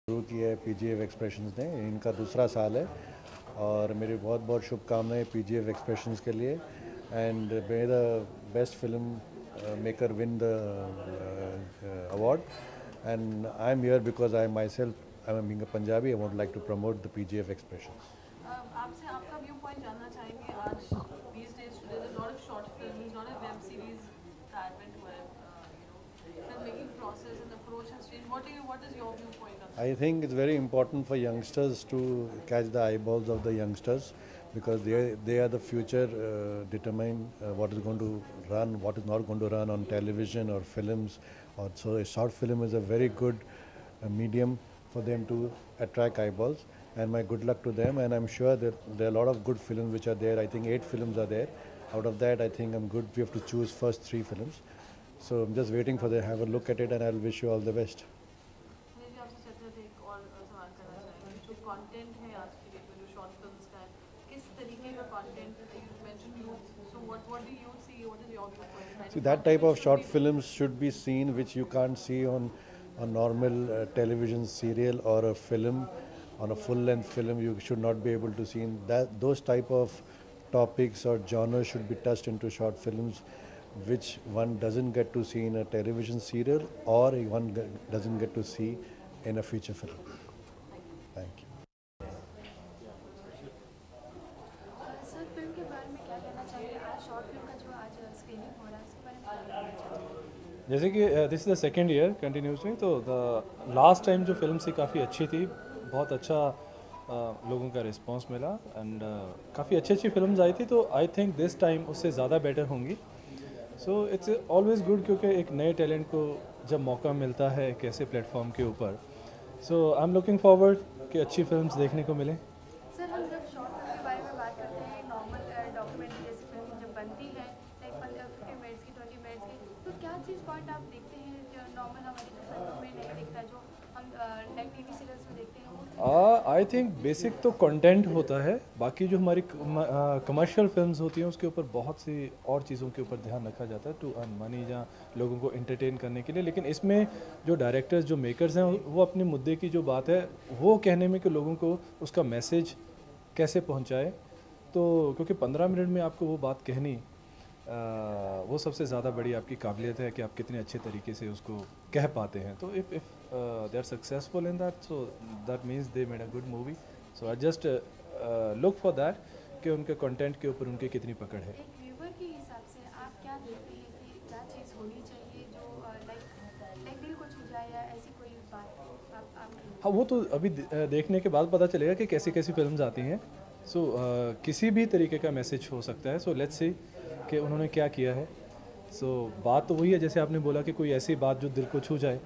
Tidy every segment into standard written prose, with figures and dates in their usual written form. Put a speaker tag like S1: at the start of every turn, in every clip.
S1: शुरू की है पीजीएफ एक्सप्रेशंस ने। इनका दूसरा साल है और मेरी बहुत बहुत शुभकामनाएं पीजीएफ एक्सप्रेशंस के लिए। And may the best film maker win the award. And I am here because I myself I am being a Punjabi, I would like to promote the PGF expressions.
S2: आपसे आपका view point जानना चाहेंगे। आज these days today there's a lot of short films, lot of web series, the advent where filmmaking process and approach has changed. What is your viewpoint on that?
S1: I think it's very important for youngsters to catch the eyeballs of the youngsters because they are the future, determine what is going to run, what is not going to run on television or films. Or so a short film is a very good medium for them to attract eyeballs. And my good luck to them. And I'm sure that there are a lot of good films which are there. I think 8 films are there. Out of that, I think I'm good. We have to choose first 3 films. So I'm just waiting for them to have a look at it, and I'll wish you all the best.
S2: मुझे भी आपसे चर्चा एक और सवाल करना चाहेंगे। जो कंटेंट है आज की डेट में जो शॉर्ट फिल्म्स का है, किस तरीके का कंटेंट है? You mention youth, so what do you see, what is your viewpoint?
S1: See, that type of short films should be seen which you can't see on a normal television serial or a film. On a full-length film, you should not be able to see in that. Those type of topics or genres should be touched into short films, which one doesn't get to see in a television serial or one doesn't get to see in a feature film. Thank you.
S3: Sir film के बारे में क्या कहना चाहिए? आज short film का जो आज स्क्रीनिंग हो रहा है उसके बारे में क्या कहना चाहिए?
S4: जैसे कि this is the second year continuously, तो द लास्ट टाइम जो फिल्म थी काफ़ी अच्छी थी, बहुत अच्छा लोगों का रिस्पांस मिला एंड काफ़ी अच्छी अच्छी फिल्म्स आई थी। तो आई थिंक दिस टाइम उससे ज़्यादा बेटर होंगी। सो इट्स ऑलवेज़ गुड क्योंकि एक नए टैलेंट को जब मौका मिलता है एक ऐसे प्लेटफॉर्म के ऊपर, सो आई एम लुकिंग फॉरवर्ड कि अच्छी फिल्म्स देखने को मिलें।
S3: सर हम जब शॉर्ट फिल्म के बारे में बात करते हैं, नॉर्मल डॉक्यूमेंट्री जैसी फिल्म जब बनती है लाइक 15 मिनट्स की 20 मिनट्स की, तो क्या चीज़ पॉइंट आप देखते हैं जो नॉर्मल हमारी जो फिल्मों में नहीं दिखता, जो हम लाइक टीवी सीरियल्स में देखते हैं?
S4: आई थिंक बेसिक तो कंटेंट होता है, बाकी जो हमारी कमर्शियल फिल्म्स होती हैं उसके ऊपर बहुत सी और चीज़ों के ऊपर ध्यान रखा जाता है टू अर्न मनी या लोगों को एंटरटेन करने के लिए। लेकिन इसमें जो डायरेक्टर्स जो मेकर्स हैं वो अपने मुद्दे की जो बात है वो कहने में कि लोगों को उसका मैसेज कैसे पहुंचाए, तो क्योंकि 15 मिनट में आपको वो बात कहनी वो सबसे ज़्यादा बड़ी आपकी काबिलियत है कि आप कितने अच्छे तरीके से उसको कह पाते हैं। तो if they are successful in that, so that means they made a good movie. So I just look for that कि उनके कंटेंट के ऊपर उनकी कितनी पकड़ है।
S3: एक व्यूवर के हिसाब से आप क्या देखते हैं कि क्या चीज़ होनी चाहिए जो लाइक दिल को छू जाए, या ऐसी कोई बात आप
S4: हाँ, वो तो अभी देखने के बाद पता चलेगा कि कैसी कैसी फिल्म्स आती हैं। सो किसी भी तरीके का मैसेज हो सकता है। सो लेट्स सी कि उन्होंने क्या किया है। सो बात तो वही है जैसे आपने बोला कि कोई ऐसी बात जो दिल को छू जाए।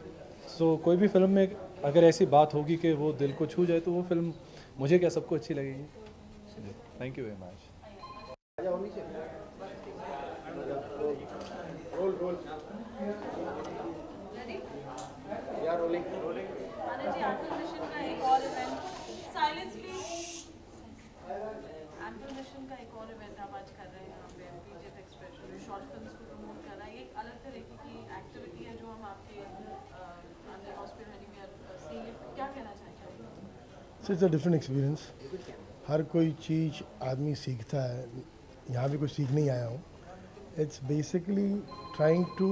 S4: सो कोई भी फिल्म में अगर ऐसी बात होगी कि वो दिल को छू जाए तो वो फिल्म मुझे क्या सबको अच्छी लगेगी। Thank you very much.
S2: Anand ji, एंथल मिशन का एक और इवेंट, साइलेंस प्लीज। एंथल मिशन का एक और इवेंट आप आज कर रहे हैं यहाँ पे, पीजीएफ एक्सप्रेशन जो शॉर्ट फिल्म्स को प्रमोट कर रहा है। ये एक अलग तरीके की एक्टिविटी है जो हम आपके अंडर हॉस्पिटैलिटी में सीन, क्या कहना चाहेंगे?
S5: It's a different experience. हर कोई चीज़ आदमी सीखता है, यहाँ भी कुछ सीखने ही आया हूँ। It's basically trying to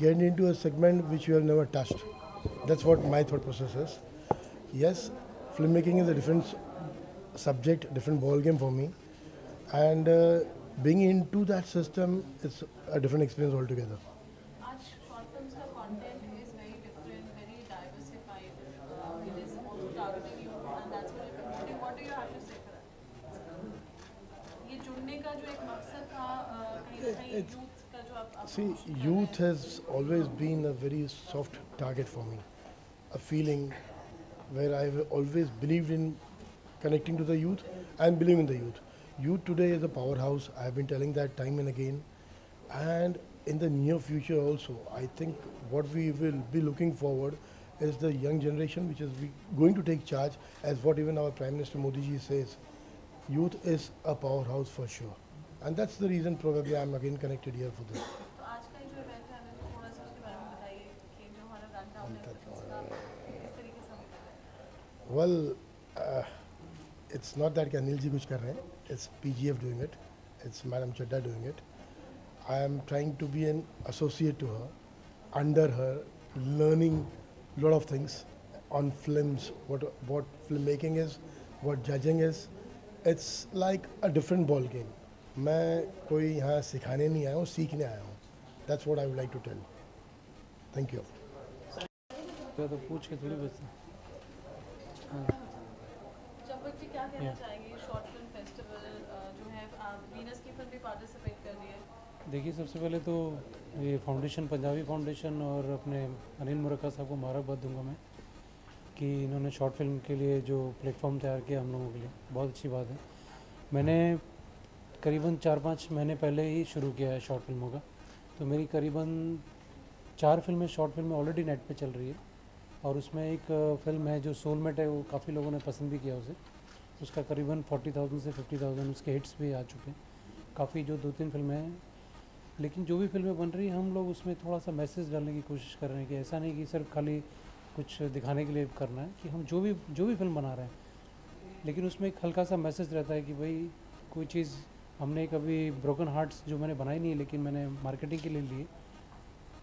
S5: get into a segment which you have never touched. That's what my thought process is. Yes, filmmaking is a different subject, different ball game for me, and being into that system is a different experience altogether.
S2: आज short films का content is very different, very diversified, it is also targeting you and that's what you promoting. What do you have to say for that? ये जुड़ने का जो एक मकसद था कहीं ना कहीं यूथ का जो आप
S5: See, youth has always been a very soft target for me. A feeling where I've always believed in connecting to the youth and believing in the youth. Youth today is a powerhouse. I've been telling that time and again. And in the near future also, I think what we will be looking forward is the young generation which is going to take charge, as what even our Prime Minister Modi ji says. Youth is a powerhouse for sure. And that's the reason probably I'm again connected here for this.
S2: तो आज का जो event है हमें थोड़ा सा उसके बारे में बताइए कि जो हमारा रन डाउन है उसका किस तरीके से
S5: Well, it's not that कि अनिल जी कुछ कर रहे हैं. It's PGF doing it. It's Madam Chadda doing it. I am trying to be an associate to her, under her, learning a lot of things on films, what filmmaking is, what judging is. It's like a different ball game. मैं कोई यहाँ सिखाने नहीं आया हूँ, सीखने आया हूँ. That's what I would like to tell. Thank you.
S6: तो पूछ के थोड़ी बचता.
S2: चंपक जी क्या कहना चाहेंगे शॉर्ट फिल्म फेस्टिवल जो है वीनस की फिल्म भी पार्टिसिपेट कर रही है?
S6: देखिए, सबसे पहले तो ये फाउंडेशन, पंजाबी फाउंडेशन और अपने अनिल मुरक्का साहब को मुबारकबाद दूंगा मैं कि इन्होंने शॉर्ट फिल्म के लिए जो प्लेटफॉर्म तैयार किया हम लोगों के लिए, बहुत अच्छी बात है. मैंने करीबन 4-5 महीने पहले ही शुरू किया है शॉर्ट फिल्मों का, तो मेरी करीबन 4 फिल्में, शॉर्ट फिल्में ऑलरेडी नेट पे चल रही है. और उसमें एक फ़िल्म है जो सोलमेट है, वो काफ़ी लोगों ने पसंद भी किया उसे. उसका करीबन 40,000 से 50,000 उसके हिट्स भी आ चुके हैं. काफ़ी जो 2-3 फिल्में हैं, लेकिन जो भी फिल्में बन रही हैं हम लोग उसमें थोड़ा सा मैसेज डालने की कोशिश कर रहे हैं कि ऐसा नहीं कि सिर्फ खाली कुछ दिखाने के लिए करना है, कि हम जो भी फिल्म बना रहे हैं, लेकिन उसमें एक हल्का सा मैसेज रहता है कि भाई कोई चीज़ हमने कभी ब्रोकन हार्ट्स जो मैंने बनाई नहीं, लेकिन मैंने मार्केटिंग के लिए लिए,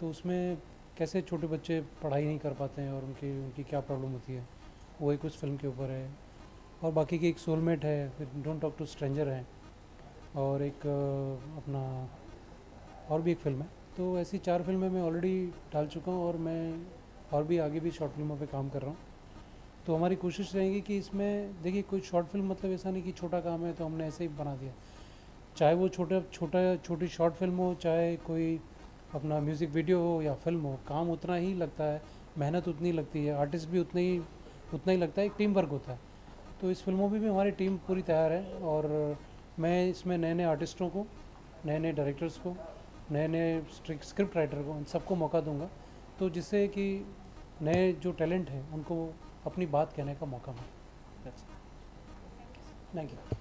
S6: तो उसमें कैसे छोटे बच्चे पढ़ाई नहीं कर पाते हैं और उनकी क्या प्रॉब्लम होती है, वो एक उस फिल्म के ऊपर है. और बाकी की एक सोलमेट है, फिर डोंट टॉक टू स्ट्रेंजर है, और एक अपना और भी एक फ़िल्म है. तो ऐसी 4 फिल्में मैं ऑलरेडी डाल चुका हूँ और मैं और भी आगे भी शॉर्ट फिल्मों पे काम कर रहा हूँ. तो हमारी कोशिश रहेगी कि इसमें देखिए, कोई शॉर्ट फिल्म मतलब ऐसा नहीं कि छोटा काम है तो हमने ऐसे ही बना दिया. चाहे वो छोटी शॉर्ट फिल्म हो, चाहे कोई अपना म्यूज़िक वीडियो हो या फिल्म हो, काम उतना ही लगता है, मेहनत उतनी लगती है, आर्टिस्ट भी उतना ही लगता है, एक टीम वर्क होता है. तो इस फिल्मों में भी हमारी टीम पूरी तैयार है और मैं इसमें नए आर्टिस्टों को, नए डायरेक्टर्स को, नए स्क्रिप्ट राइटर को, उन सबको मौका दूंगा, तो जिससे कि नए जो टैलेंट हैं उनको अपनी बात कहने का मौका मिले. Thank you.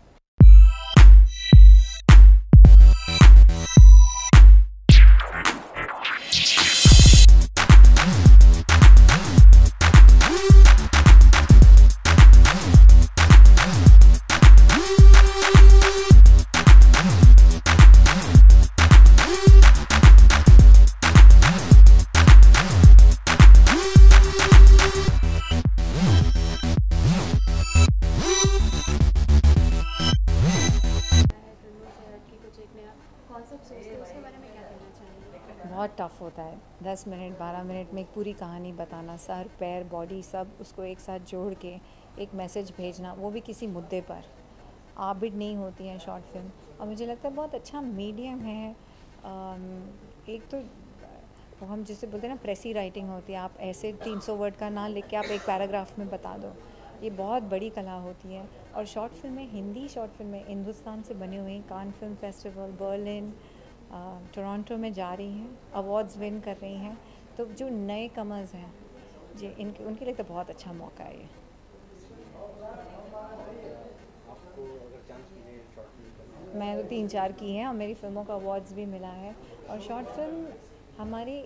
S7: बहुत टफ़ होता है 10 मिनट 12 मिनट में एक पूरी कहानी बताना, सर पैर बॉडी सब उसको एक साथ जोड़ के एक मैसेज भेजना, वो भी किसी मुद्दे पर. आबिद नहीं होती है शॉर्ट फिल्म, और मुझे लगता है बहुत अच्छा मीडियम है. एक तो वो हम जिसे बोलते हैं ना, प्रेसी राइटिंग होती है, आप ऐसे 300 वर्ड का ना लिख के आप एक पैराग्राफ में बता दो, ये बहुत बड़ी कला होती है. और शॉर्ट फिल्में, हिंदी शॉर्ट फिल्में हिंदुस्तान से बनी हुई, Cannes film festival, Berlin, Toronto में जा रही हैं, अवार्ड्स विन कर रही हैं. तो जो नए कमर्स हैं जी, उनके लिए तो बहुत अच्छा मौका है ये. मैं तो 3-4 की हैं और मेरी फिल्मों का अवार्ड्स भी मिला है. और शॉर्ट फिल्म हमारी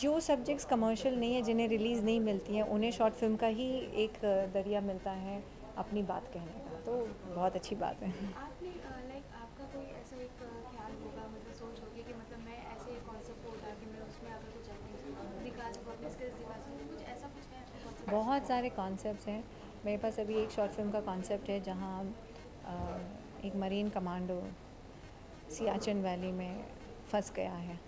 S7: जो सब्जेक्ट्स कमर्शियल नहीं है, जिन्हें रिलीज़ नहीं मिलती हैं, उन्हें शॉर्ट फिल्म का ही एक दरिया मिलता है अपनी बात कहने का. तो बहुत अच्छी बात है.
S3: आपने आपका कोई ऐसा एक ख्याल होगा, मतलब सोच होगी कि मतलब मैं ऐसे एक कॉन्सेप्ट होगा कि मैं उसमें अगर कुछ एक्टिंग दिखा सकूँ, अपनी स्किल्स दिखा सकूँ, कुछ ऐसा कुछ है?
S7: बहुत सारे कॉन्सेप्ट्स हैं मेरे पास. अभी एक शॉर्ट फिल्म का कॉन्सेप्ट है जहाँ एक मरीन कमांडो सियाचिन वैली में फंस गया है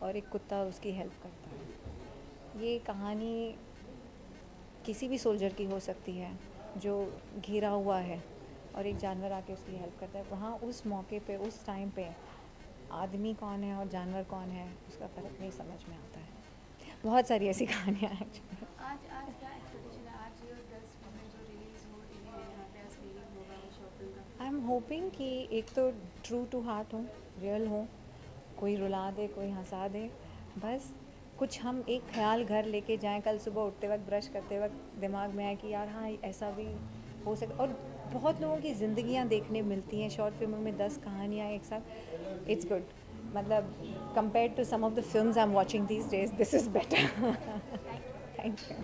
S7: और एक कुत्ता उसकी हेल्प करता है. ये कहानी किसी भी सोल्जर की हो सकती है जो घिरा हुआ है और एक जानवर आके उसकी हेल्प करता है. वहाँ उस मौके पे, उस टाइम पे आदमी कौन है और जानवर कौन है, उसका फ़र्क नहीं समझ में आता है. बहुत सारी ऐसी कहानियाँ हैं.
S3: आज क्या एक्सपेक्टेशन है? आज ये 10 फिल्में जो रिलीज़ हो रही है यहाँ पे स्क्रीनिंग होगा शॉर्ट फिल्म का.
S7: आई एम होपिंग कि एक तो ट्रू टू हार्ट हो, रियल हो, कोई रुला दे, कोई हंसा दे. बस कुछ हम एक ख्याल घर लेके जाएं, कल सुबह उठते वक्त, ब्रश करते वक्त दिमाग में आए कि यार हाँ ऐसा भी हो सकता. और बहुत लोगों की ज़िंदगियाँ देखने मिलती हैं शॉर्ट फिल्मों में, 10 कहानियाँ एक साथ. It's good. मतलब compared to some of the films I am watching these days, this is better. Thank you.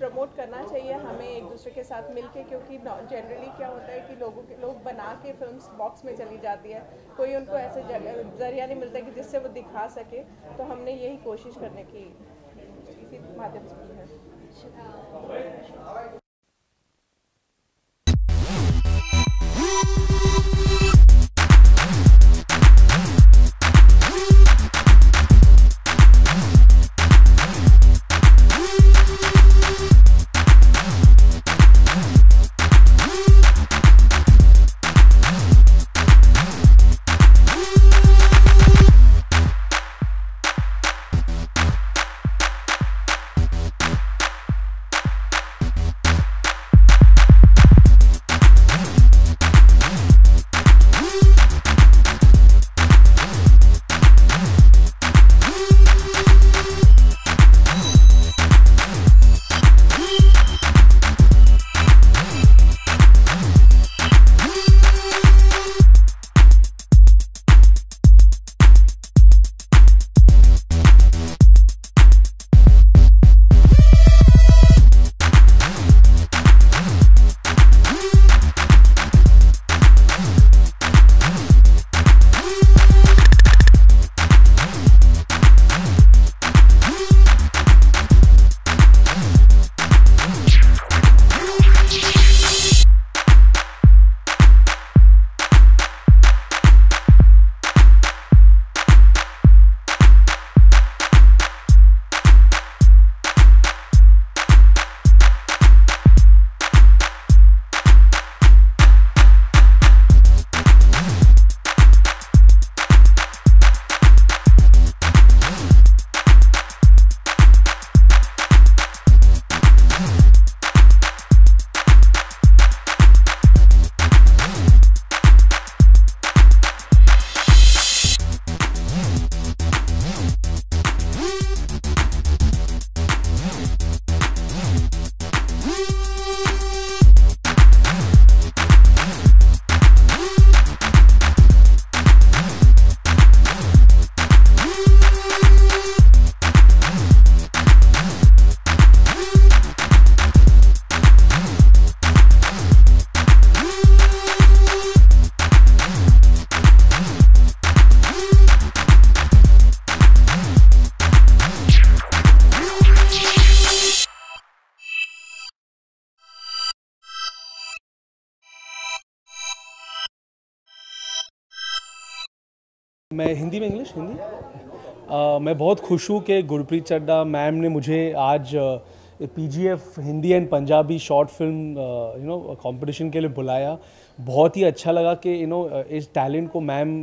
S8: Promote करना चाहिए हमें एक दूसरे के साथ मिलके, क्योंकि जनरली क्या होता है कि लोग बना के फिल्म्स बॉक्स में चली जाती है, कोई उनको ऐसे जरिया नहीं मिलता कि जिससे वो दिखा सके। तो हमने यही कोशिश करने की इसी माध्यम से की है।
S9: मैं हिंदी में इंग्लिश हिंदी मैं बहुत खुश हूँ कि गुरप्रीत चड्ढा मैम ने मुझे आज PGF Hindi and Punjabi short film competition के लिए बुलाया। बहुत ही अच्छा लगा कि इस टैलेंट को मैम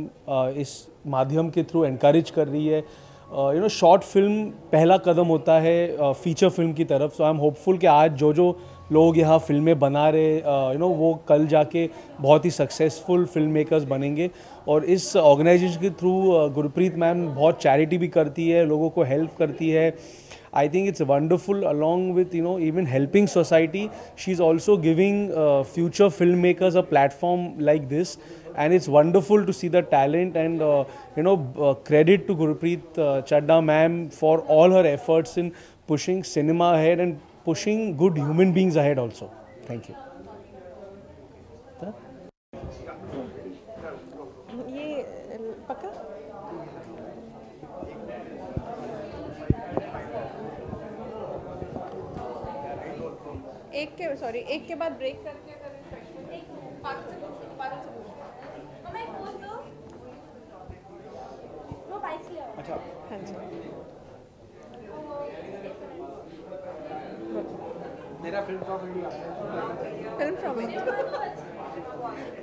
S9: इस माध्यम के थ्रू एनकरेज कर रही है। शॉर्ट फिल्म पहला कदम होता है फीचर फिल्म की तरफ। सो आई एम होपफुल कि आज जो लोग यहाँ फिल्में बना रहे वो कल जाके बहुत ही सक्सेसफुल फिल्म मेकर्स बनेंगे। और इस ऑर्गेनाइजेशन के थ्रू गुरप्रीत मैम बहुत चैरिटी भी करती है, लोगों को हेल्प करती है। I think it's wonderful, along with even helping society. She's also giving future filmmakers a platform like this, and it's wonderful to see the talent and credit to Gurpreet Chadha ma'am for all her efforts in pushing cinema ahead and pushing good human beings ahead also. Thank you.
S8: ये पक्का एक के बाद break करके अच्छा हाँ जी मेरा film from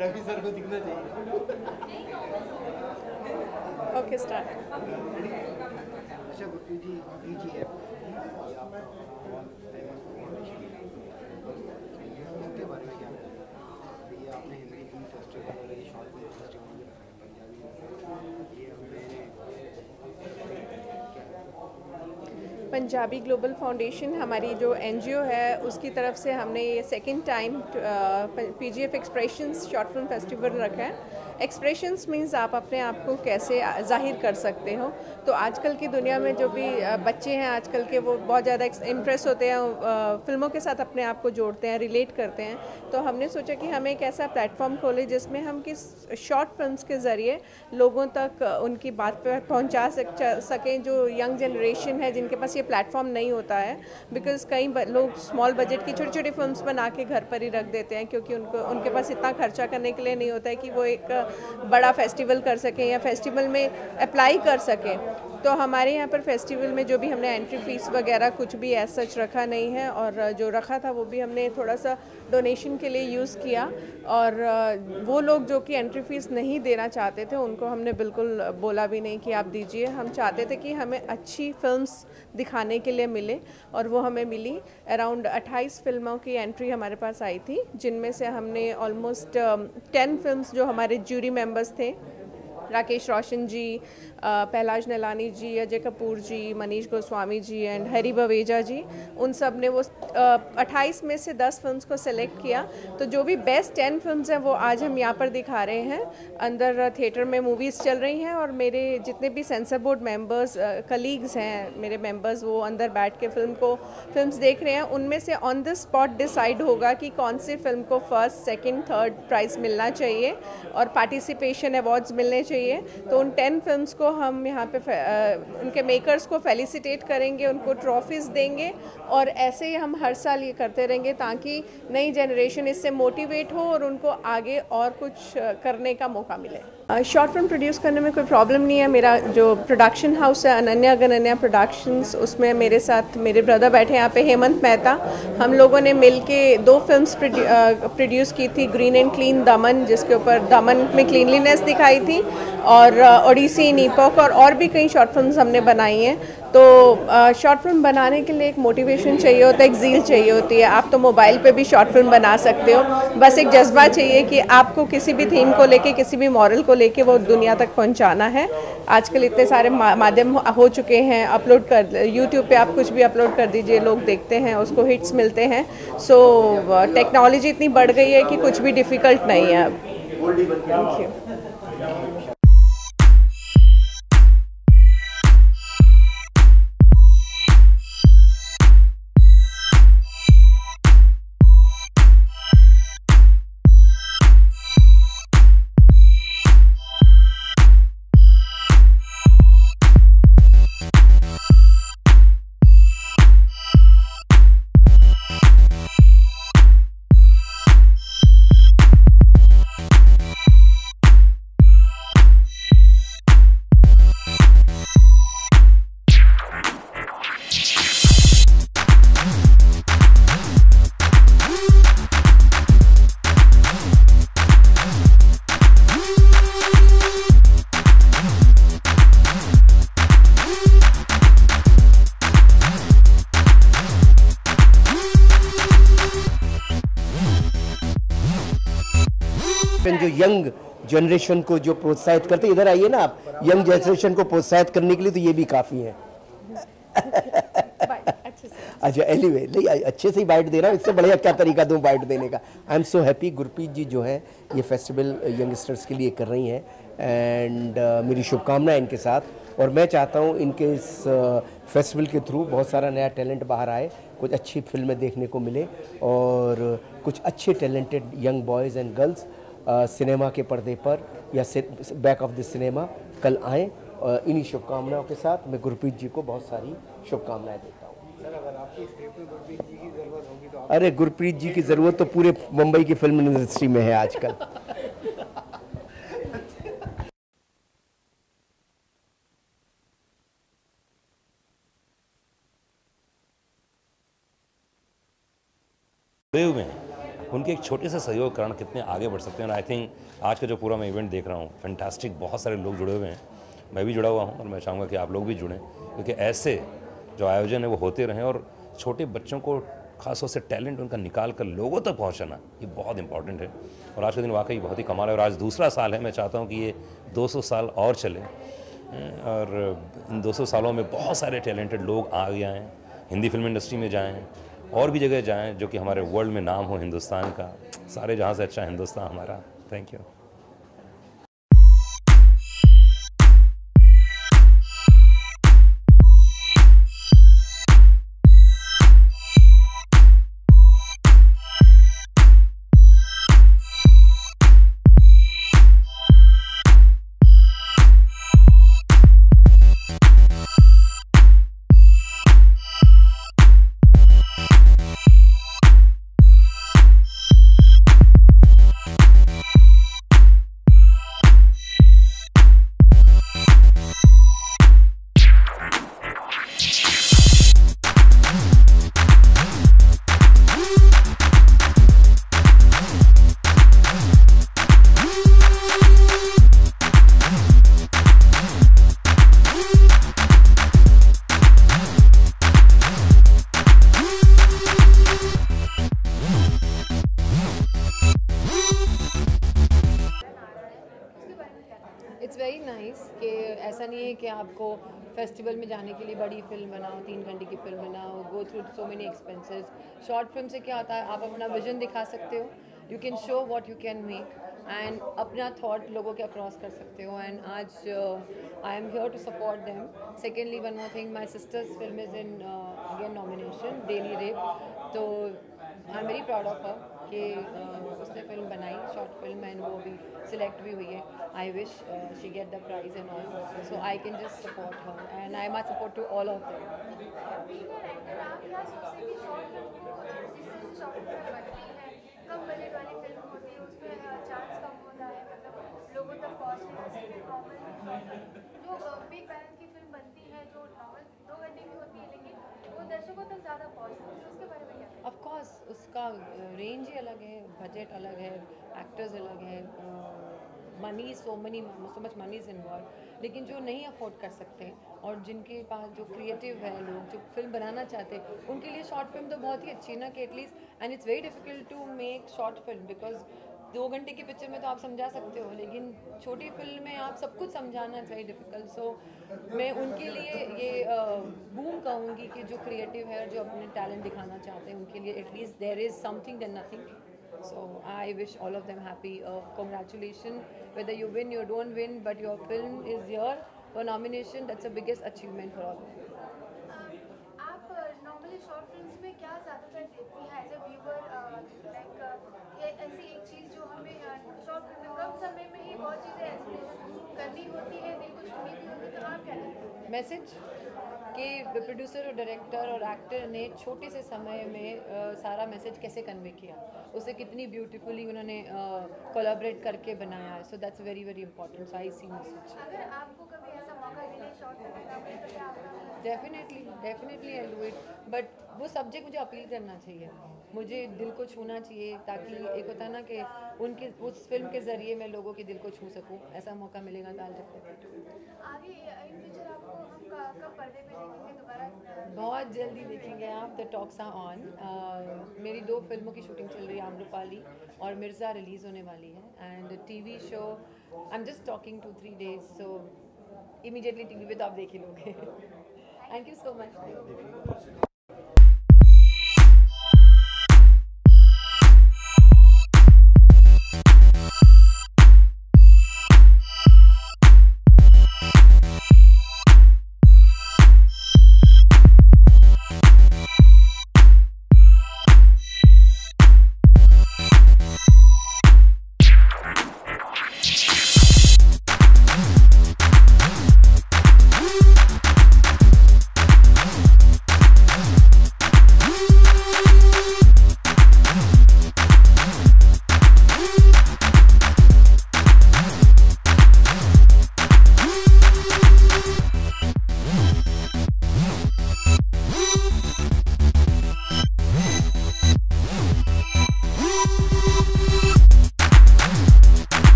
S8: Ravi sir को दिखना चाहिए। Okay start. अच्छा गुरप्रीत जी PGF के बारे में क्या ये आपने हिंदी फिल्म फेस्टिवल और ये short film festival Punjabi global foundation हमारी जो NGO है उसकी तरफ से हमने ये second time PGF expressions short film festival रखा है। एक्सप्रेशंस मीन्स आप अपने आप को कैसे जाहिर कर सकते हो। तो आजकल की दुनिया में जो भी बच्चे हैं आजकल के, वो बहुत ज़्यादा इम्प्रेस होते हैं, फिल्मों के साथ अपने आप को जोड़ते हैं, रिलेट करते हैं। तो हमने सोचा कि हम एक ऐसा प्लेटफॉर्म खोलें जिसमें हम किस शॉर्ट फिल्म्स के ज़रिए लोगों तक उनकी बात पहुंचा सकें जो यंग जनरेशन है, जिनके पास ये प्लेटफॉर्म नहीं होता है। बिकॉज़ कई लोग स्मॉल बजट की छोटी छोटी फिल्म्स बना के घर पर ही रख देते हैं, क्योंकि उनके पास इतना खर्चा करने के लिए नहीं होता है कि वो एक बड़ा फेस्टिवल कर सकें या फेस्टिवल में अप्लाई कर सकें। तो हमारे यहाँ पर फेस्टिवल में जो भी हमने एंट्री फीस वगैरह कुछ भी एज सच रखा नहीं है, और जो रखा था वो भी हमने थोड़ा सा डोनेशन के लिए यूज़ किया। और वो लोग जो कि एंट्री फीस नहीं देना चाहते थे उनको हमने बिल्कुल बोला भी नहीं कि आप दीजिए। हम चाहते थे कि हमें अच्छी फिल्म्स दिखाने के लिए मिले, और वो हमें मिली। अराउंड 28 फिल्मों की एंट्री हमारे पास आई थी, जिनमें से हमने ऑलमोस्ट 10 फिल्म्स जो हमारे जूरी मेंबर्स थे, राकेश रोशन जी, पहलाज नलानी जी, अजय कपूर जी, मनीष गोस्वामी जी एंड हरी बवेजा जी, उन सब ने वो 28 में से 10 फिल्म्स को सिलेक्ट किया। तो जो भी बेस्ट 10 फिल्म्स हैं वो आज हम यहाँ पर दिखा रहे हैं। अंदर थिएटर में मूवीज़ चल रही हैं, और मेरे जितने भी सेंसर बोर्ड मेंबर्स कलीग्स हैं मेरे मेंबर्स, वो अंदर बैठ के फिल्म्स देख रहे हैं। उनमें से ऑन द स्पॉट डिसाइड होगा कि कौन सी फिल्म को फर्स्ट, सेकेंड, थर्ड प्राइज़ मिलना चाहिए और पार्टिसिपेशन अवार्ड्स मिलने चाहिए। तो उन 10 फिल्म्स को हम यहाँ पे उनके मेकर्स को फेलिसिटेट करेंगे, उनको ट्रॉफीज़ देंगे, और ऐसे ही हम हर साल ये करते रहेंगे ताकि नई जनरेशन इससे मोटिवेट हो और उनको आगे और कुछ करने का मौका मिले। शॉर्ट फिल्म प्रोड्यूस करने में कोई प्रॉब्लम नहीं है। मेरा जो प्रोडक्शन हाउस है अनन्या गनन्या प्रोडक्शंस, उसमें मेरे साथ मेरे ब्रदर बैठे हैं यहाँ पे, हेमंत मेहता। हम लोगों ने मिल के 2 फिल्म्स प्रोड्यूस की थी, ग्रीन एंड क्लीन दमन, जिसके ऊपर दमन में क्लीनलीनेस दिखाई थी, और ओडिसी इन ईपॉक, और भी कई शॉर्ट फिल्म्स हमने बनाई हैं। तो शॉर्ट फिल्म बनाने के लिए एक मोटिवेशन चाहिए होता है, एक ज़ील चाहिए होती है। आप तो मोबाइल पे भी शॉर्ट फिल्म बना सकते हो, बस एक जज्बा चाहिए कि आपको किसी भी थीम को लेके, किसी भी मॉरल को लेके वो दुनिया तक पहुंचाना है। आजकल इतने सारे माध्यम हो चुके हैं, अपलोड कर यूट्यूब पे आप कुछ भी अपलोड कर दीजिए, लोग देखते हैं, उसको हिट्स मिलते हैं। सो टेक्नोलॉजी इतनी बढ़ गई है कि कुछ भी डिफ़िकल्ट नहीं है अब। Thank you.
S10: जो यंग जनरेशन को जो प्रोत्साहित करते, इधर आइए ना आप, यंग जनरेशन को प्रोत्साहित करने के लिए तो ये भी काफ़ी है। अच्छा एनीवे, नहीं अच्छे से ही बाइट दे रहा हूँ, इससे बढ़िया क्या तरीका दूँ बाइट देने का। I am so happy. Gurpreet ji जो है ये फेस्टिवल यंगस्टर्स के लिए कर रही हैं, एंड मेरी शुभकामनाएं इनके साथ। और मैं चाहता हूँ इनके इस फेस्टिवल के थ्रू बहुत सारा नया टैलेंट बाहर आए, कुछ अच्छी फिल्में देखने को मिले, और कुछ अच्छे talented young boys and girls cinema के पर्दे पर या बैक ऑफ द सिनेमा कल आएँ। इन्हीं शुभकामनाओं के साथ मैं गुरप्रीत जी को बहुत सारी शुभकामनाएं देता हूँ। अरे गुरप्रीत जी की ज़रूरत तो पूरे मुंबई की फिल्म इंडस्ट्री में है आजकल।
S11: जुड़े हुए हैं, उनके एक छोटे से सहयोग कारण कितने आगे बढ़ सकते हैं। आई थिंक आज का जो पूरा मैं इवेंट देख रहा हूँ, फैंटास्टिक, बहुत सारे लोग जुड़े हुए हैं, मैं भी जुड़ा हुआ हूँ, और मैं चाहूँगा कि आप लोग भी जुड़ें, क्योंकि ऐसे जो आयोजन है वो होते रहें, और छोटे बच्चों को खासतौर से टैलेंट उनका निकाल कर लोगों तक पहुँचाना ये बहुत इंपॉर्टेंट है। और आज का दिन वाकई बहुत ही कमाल है, और आज दूसरा साल है। मैं चाहता हूँ कि ये 200 साल और चले, और इन 200 सालों में बहुत सारे टैलेंटेड लोग आ गए हैं, हिंदी फिल्म इंडस्ट्री में जाएँ, और भी जगह जाएं, जो कि हमारे वर्ल्ड में नाम हो हिंदुस्तान का। सारे जहाँ से अच्छा हिंदुस्तान हमारा। Thank you.
S12: है कि आपको फेस्टिवल में जाने के लिए बड़ी फिल्म बनाओ, 3 घंटे की फिल्म बनाओ, go through so many expenses. Short film से क्या होता है, आप अपना विजन दिखा सकते हो, you can show what you can make and अपना थॉट लोगों के अक्रॉस कर सकते हो। एंड आज I am here to support them. Secondly one more thing, my sister's film is in again nomination, daily rape, तो I am very proud of her कि उसने फिल्म बनाई, शॉर्ट फिल्म, एंड वो भी सिलेक्ट भी हुई है। I wish she get the prize and all, so I can just support her and I must support to all of them.
S3: कम budget वाली फिल्म होती है उसमें चांस कम होता है, मतलब लोगों तक पहुँचने का। नॉर्मल जो बिग बैनर की फिल्म बनती है जो नॉर्मल 2 घंटे की होती है लेकिन वो दर्शकों तक ज़्यादा पहुँचती है, तो उसके बारे में क्या?
S12: ऑफ कोर्स उसका रेंज ही अलग है, बजट अलग है, एक्टर्स अलग है, money so much money is involve. लेकिन जो नहीं अफोर्ड कर सकते और जिनके पास जो क्रिएटिव है, लोग जो फिल्म बनाना चाहते हैं, उनके लिए शॉर्ट फिल्म तो बहुत ही अच्छी है ना, कि at least and it's very difficult to make short film because 2 घंटे की पिक्चर में तो आप समझा सकते हो, लेकिन छोटी फिल्म में आप सब कुछ समझाना इट्स वेरी डिफिकल्ट। सो मैं उनके लिए ये बूम कहूँगी कि जो क्रिएटिव है, जो अपने टैलेंट दिखाना चाहते हैं, उनके लिए at least there is something then nothing. So I wish all of them happy. Congratulations, whether you win, you don't win, but your film is here for nomination. That's the biggest achievement for all of them.
S3: आप normally short films में क्या ज़्यादातर देखती हैं as a viewer, like ये ऐसी एक चीज़ जो हमें शॉर्ट फिल्म में कम समय में ही बहुत चीज़ें एक्सप्लेन करनी होती है, दिल को छूनी भी होती है, तो आप क्या देखते हैं?
S12: मैसेज कि प्रोड्यूसर और डायरेक्टर और एक्टर ने छोटे से समय में सारा मैसेज कैसे कन्वे किया, उसे कितनी ब्यूटीफुली उन्होंने कोलैबोरेट करके बनाया है। So that's very very important. So I see message.
S3: अगर आपको कभी ऐसा मौका मिले शॉर्ट फिल्म करने का तो क्या आपका?
S12: Definitely I do it, but वो सब्जेक्ट मुझे अपील करना चाहिए, मुझे दिल को छूना चाहिए, ताकि एक होता है ना कि उनके उस फिल्म के ज़रिए मैं लोगों के दिल को छू सकूं। ऐसा मौका मिलेगा तो
S3: आगे इन फ्यूचर आपको हम कब पर्दे पे देखेंगे दोबारा?
S12: बहुत जल्दी देखेंगे आप। The talks are on. मेरी 2 फिल्मों की शूटिंग चल रही है, आम्रपाली और मिर्ज़ा रिलीज़ होने वाली है, and TV show I am just talking 2-3 days, so immediately TV पे तो आप देख ही लोगे। Thank you so much.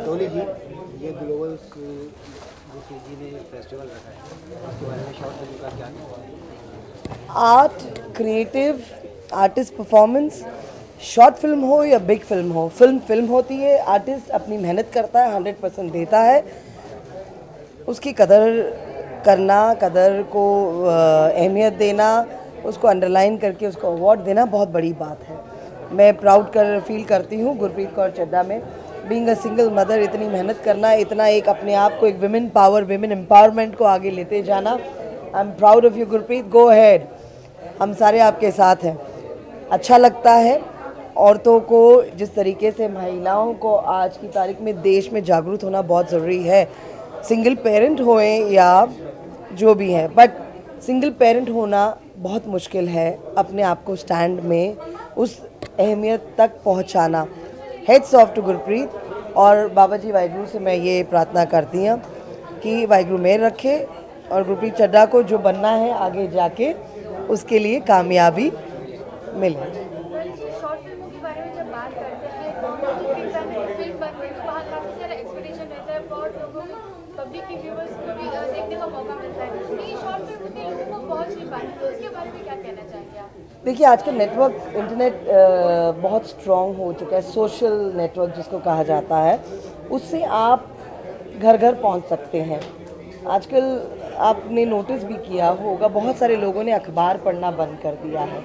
S13: Toli ji, ये ग्लोबल जी ने फेस्टिवल रखा है, उसके बारे में शॉर्ट फिल्म का क्या?
S14: Art, creative, artist performance, short film हो या बिग फिल्म हो, फिल्म होती है, आर्टिस्ट अपनी मेहनत करता है, 100% देता है, उसकी कदर करना, कदर को अहमियत देना, उसको अंडरलाइन करके उसको अवार्ड देना बहुत बड़ी बात है। मैं प्राउड फील करती हूँ गुरप्रीत कौर चड्ढा में, बीइंग अ सिंगल मदर, इतनी मेहनत करना, इतना एक अपने आप को एक विमेन पावर, विमेन एम्पावरमेंट को आगे लेते जाना। आई am proud of you Gurpreet, go ahead, हम सारे आपके साथ हैं। अच्छा लगता है औरतों को, जिस तरीके से महिलाओं को आज की तारीख में देश में जागरूक होना बहुत ज़रूरी है, सिंगल पेरेंट होए या जो भी हैं, बट सिंगल पेरेंट होना बहुत मुश्किल है, अपने आप को स्टैंड में उस अहमियत तक पहुंचाना। हेड्स ऑफ टू गुरप्रीत, और बाबा जी वाहिगुरु से मैं ये प्रार्थना करती हूँ कि वाहिगुरु मेहर रखे और गुरप्रीत चड्ढा को जो बनना है आगे जाके उसके लिए कामयाबी मिले।
S3: शॉर्ट फिल्मों के बारे में बहुत लोगों को पब्लिक की व्यूवर्स को भी देखने का मौका मिलता है, ये शॉर्ट फिल्म होती है लोगों को पहुंच नहीं पाती, तो उसके बारे में क्या कहना चाहेंगे आप?
S14: देखिए आजकल नेटवर्क इंटरनेट बहुत स्ट्रॉन्ग हो चुका है, सोशल नेटवर्क जिसको कहा जाता है, उससे आप घर घर पहुंच सकते हैं। आजकल आपने नोटिस भी किया होगा बहुत सारे लोगों ने अखबार पढ़ना बंद कर दिया है।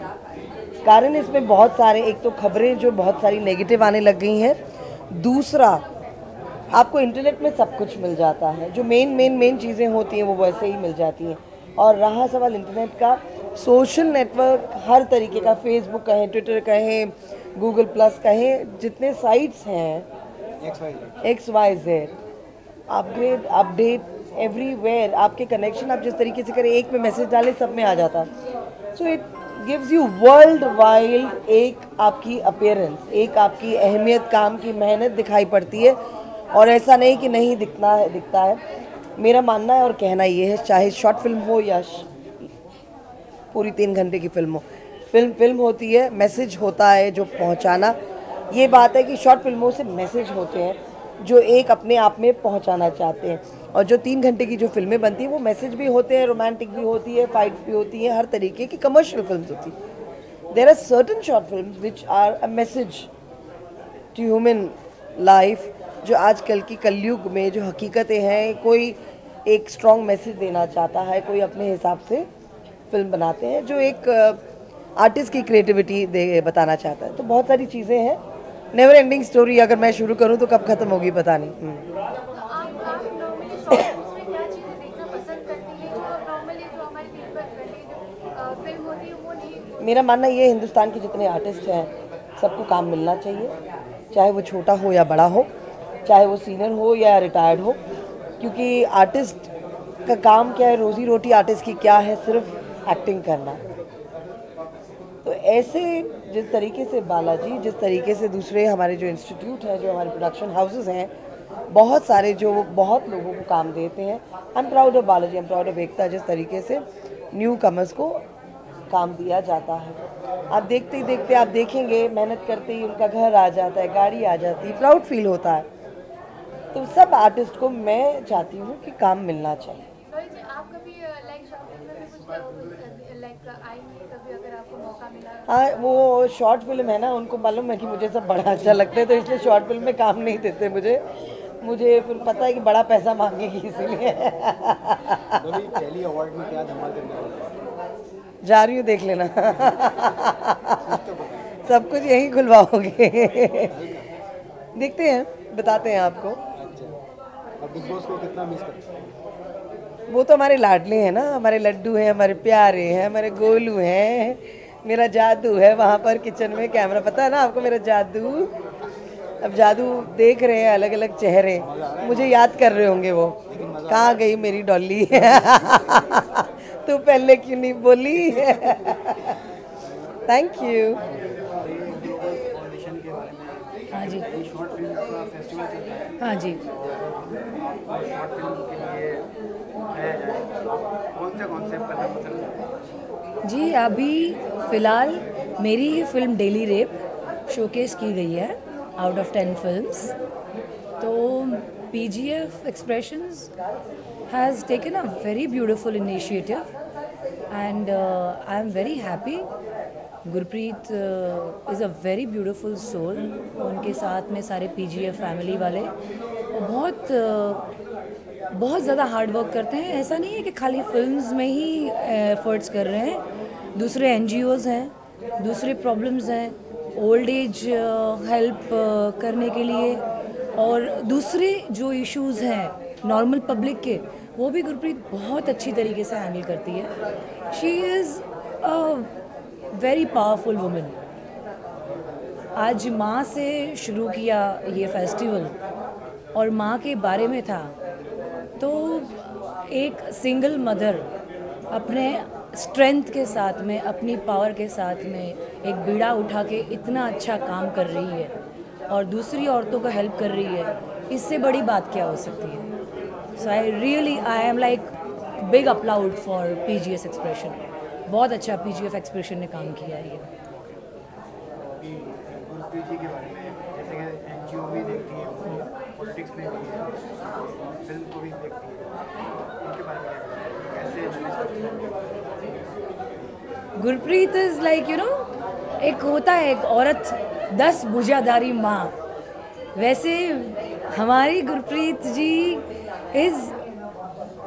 S14: कारण इसमें बहुत सारे, एक तो खबरें जो बहुत सारी नेगेटिव आने लग गई हैं, दूसरा आपको इंटरनेट में सब कुछ मिल जाता है, जो मेन चीज़ें होती हैं वो वैसे ही मिल जाती हैं। और रहा सवाल इंटरनेट का, सोशल नेटवर्क हर तरीके का, फेसबुक कहें, ट्विटर कहें, गूगल प्लस कहें, जितने साइट्स हैं XYZ, अपग्रेड अपडेट एवरीवेयर, आपके कनेक्शन आप जिस तरीके से करें, एक में मैसेज डालें सब में आ जाता। So it gives you world wide एक आपकी अपीयरेंस, एक आपकी अहमियत, काम की मेहनत दिखाई पड़ती है। और ऐसा नहीं कि नहीं दिखता है। मेरा मानना है और कहना ये है, चाहे शॉर्ट फिल्म हो या पूरी 3 घंटे की फिल्म हो, फिल्म होती है, मैसेज होता है जो पहुंचाना। ये बात है कि शॉर्ट फिल्मों से मैसेज होते हैं जो एक अपने आप में पहुंचाना चाहते हैं, और जो 3 घंटे की जो फिल्में बनती हैं वो मैसेज भी होते हैं, रोमांटिक भी होती है, फाइट्स भी होती हैं, हर तरीके की कमर्शियल फिल्म्स होती हैं। There are certain short films which are a message to human life, जो आजकल की कलयुग में जो हकीकतें हैं, कोई एक स्ट्रॉन्ग मैसेज देना चाहता है, कोई अपने हिसाब से फिल्म बनाते हैं जो एक आर्टिस्ट की क्रिएटिविटी बताना चाहता है। तो बहुत सारी चीज़ें हैं, नेवर एंडिंग स्टोरी। अगर मैं शुरू करूं तो कब ख़त्म होगी पता नहीं।
S3: तो आप नॉर्मली शॉर्ट फिल्म्स में क्या चीज़ें देखना पसंद करती हैं जो नॉर्मली जो हमारी दिन भर की फिल्म होती है वो नहीं?
S14: मेरा मानना ये, हिंदुस्तान के जितने आर्टिस्ट हैं सबको काम मिलना चाहिए, चाहे वो छोटा हो या बड़ा हो, चाहे वो सीनियर हो या रिटायर्ड हो, क्योंकि आर्टिस्ट का काम क्या है, रोज़ी रोटी आर्टिस्ट की क्या है, सिर्फ एक्टिंग करना। तो ऐसे जिस तरीके से बालाजी, जिस तरीके से दूसरे हमारे जो इंस्टीट्यूट हैं, जो हमारे प्रोडक्शन हाउसेस हैं, बहुत सारे जो बहुत लोगों को काम देते हैं। I am proud of Balaji, I am proud of Ekta, जिस तरीके से न्यू कमर्स को काम दिया जाता है। आप देखते ही देखते आप देखेंगे, मेहनत करते ही उनका घर आ जाता है, गाड़ी आ जाती है, प्राउड फील होता है। तो सब आर्टिस्ट को मैं चाहती हूँ कि काम मिलना चाहिए।
S3: आप कभी लाइक शॉर्ट फिल्म में कुछ लाइक आएंगे कभी अगर आपको मौका मिला?
S14: हाँ, वो शॉर्ट फिल्म है ना, उनको मालूम है कि मुझे सब बड़ा अच्छा लगता है, तो इसलिए शॉर्ट फिल्म में काम नहीं देते मुझे फिर पता है कि बड़ा पैसा मांगेगी, इसीलिए।
S13: पहली अवार्ड में क्या धमाल करने वाले?
S14: जा रही हूँ, देख लेना। सब कुछ यहीं खुलवाओगे। देखते हैं, बताते हैं आपको।
S13: और बिग बॉस को कितना मिस करते हैं?
S14: वो तो हमारे लाडले हैं ना, हमारे लड्डू हैं, हमारे प्यारे हैं, हमारे गोलू हैं, मेरा जादू है वहाँ पर किचन में, कैमरा, पता है ना आपको मेरा जादू। अब जादू देख रहे हैं, अलग अलग चेहरे, मुझे याद कर रहे होंगे वो, कहाँ गई मेरी डॉली। तू पहले क्यों नहीं बोली। Thank you.
S15: हाँ जी,
S13: शॉर्ट फिल्म का फेस्टिवल चल रहा है।
S15: हाँ जी।
S13: शॉर्ट फिल्म के लिए कौन से कॉन्सेप्ट करना पसंद है?
S15: जी, अभी फ़िलहाल मेरी ही फिल्म डेली रेप शोकेस की गई है आउट ऑफ 10 फिल्म्स। तो PGF Expressions has taken a very beautiful initiative and I am very happy. Gurpreet is a very beautiful soul, उनके साथ में सारे PGF फैमिली वाले बहुत ज़्यादा हार्ड वर्क करते हैं। ऐसा नहीं है कि खाली फिल्म्स में ही एफर्ट्स कर रहे हैं, दूसरे NGOs हैं, दूसरे प्रॉब्लम्स हैं, ओल्ड एज हेल्प करने के लिए, और दूसरे जो इश्यूज़ हैं नॉर्मल पब्लिक के, वो भी गुरप्रीत बहुत अच्छी तरीके से हैंडल करती है। She is a very powerful women. आज माँ से शुरू किया ये फेस्टिवल और माँ के बारे में था, तो एक सिंगल मदर अपने स्ट्रेंथ के साथ में, अपनी पावर के साथ में एक बीड़ा उठा के इतना अच्छा काम कर रही है और दूसरी औरतों का हेल्प कर रही है, इससे बड़ी बात क्या हो सकती है। So I am like big applaud for PGF expression. बहुत अच्छा PGF एक्सप्रेशन ने काम किया है।
S13: गुरप्रीत जी के बारे में, जैसे कि NGO भी देखती है, पॉलिटिक्स में भी है, फिल्म को भी देखती है, उनके बारे में कैसे मैनेज करती है?
S15: गुरप्रीत इज़ लाइक एक होता है एक औरत 10 भुजाधारी माँ, वैसे हमारी Gurpreet ji is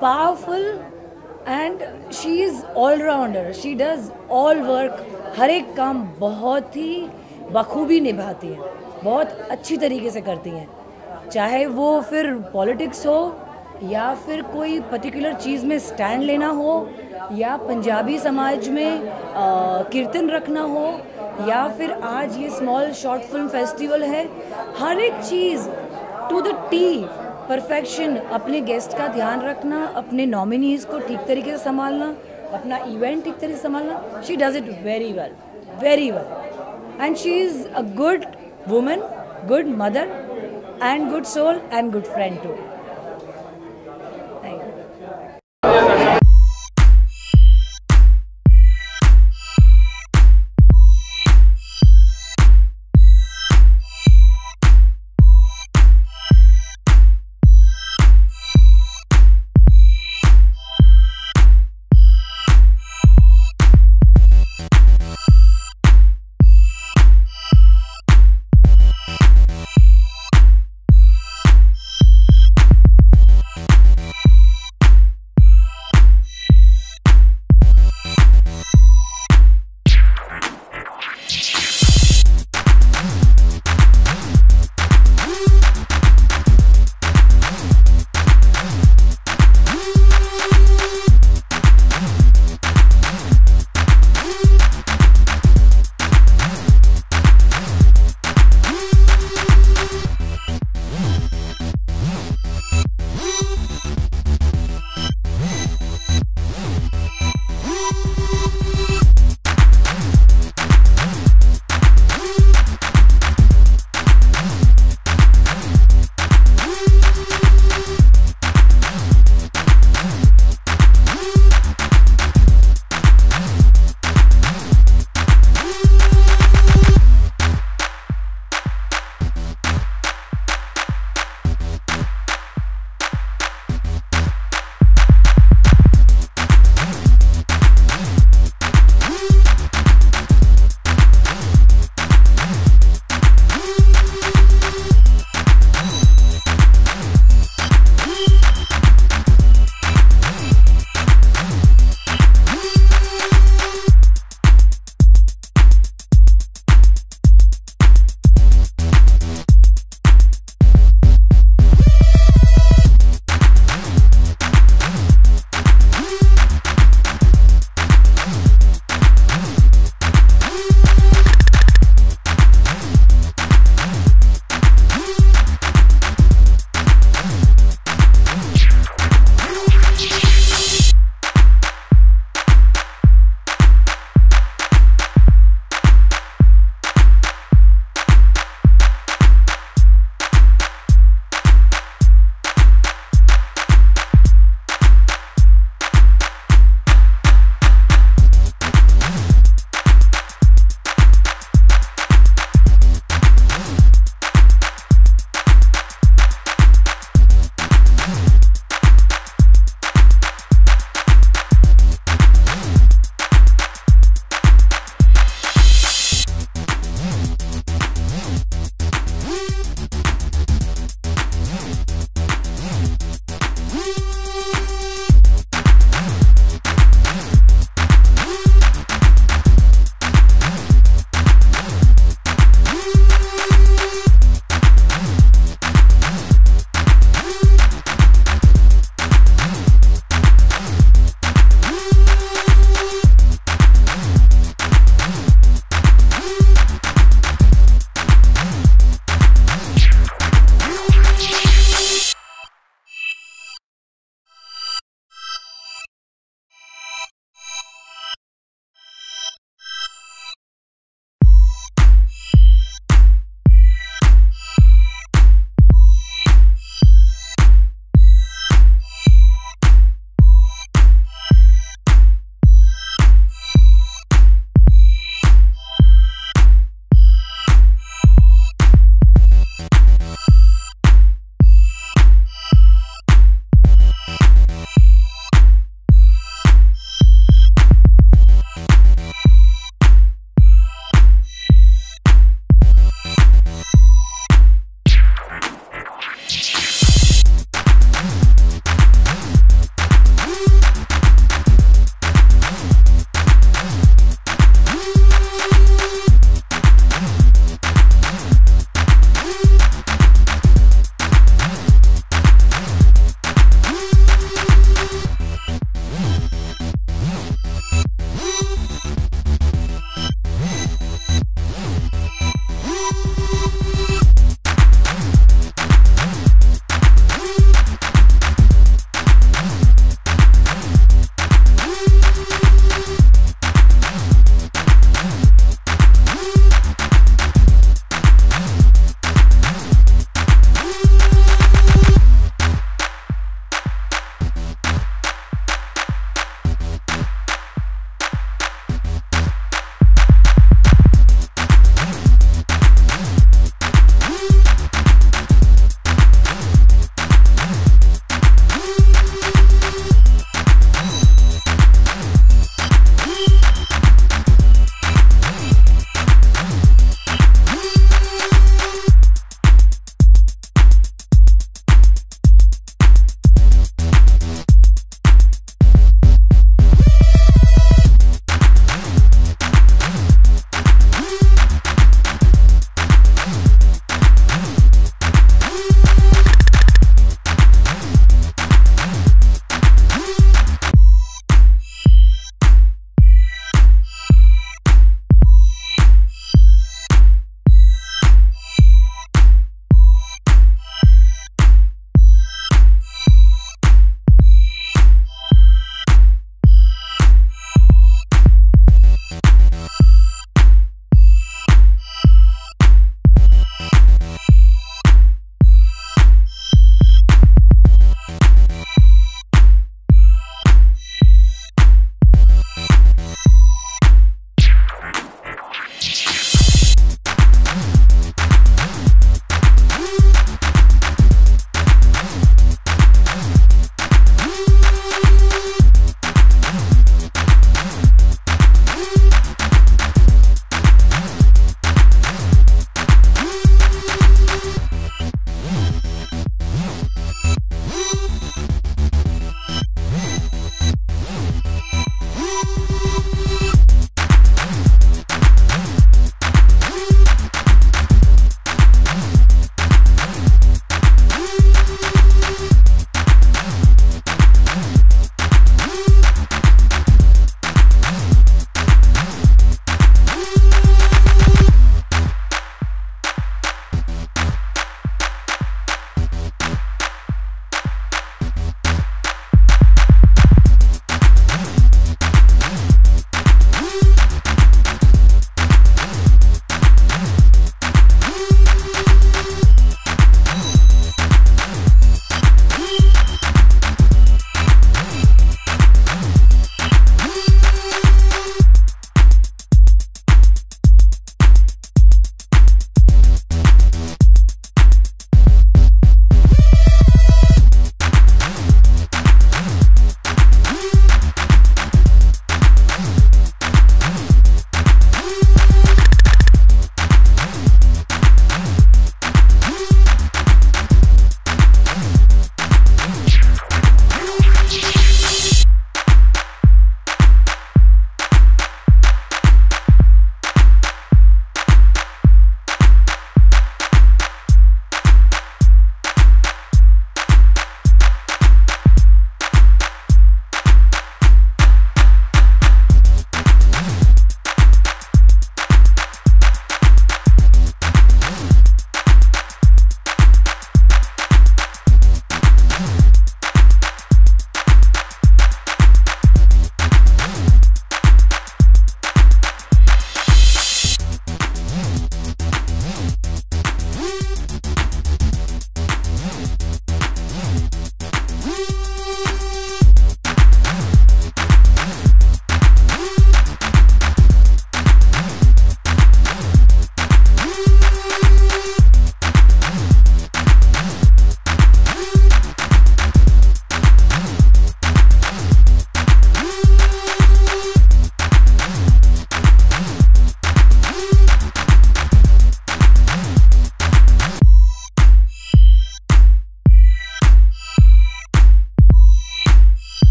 S15: powerful and she is allrounder, she does all work, हर एक काम बहुत ही बखूबी निभाती हैं, बहुत अच्छी तरीके से करती हैं, चाहे वो फिर पॉलिटिक्स हो या फिर कोई पर्टिकुलर चीज़ में स्टैंड लेना हो या पंजाबी समाज में कीर्तन रखना हो या फिर आज ये स्मॉल शॉर्ट फिल्म फेस्टिवल है, हर एक चीज़ टू द टी परफेक्शन, अपने गेस्ट का ध्यान रखना, अपने नॉमिनीज़ को ठीक तरीके से संभालना, अपना इवेंट ठीक तरीके से संभालना, she does it very well and she is a good woman, good mother and good soul and good friend to.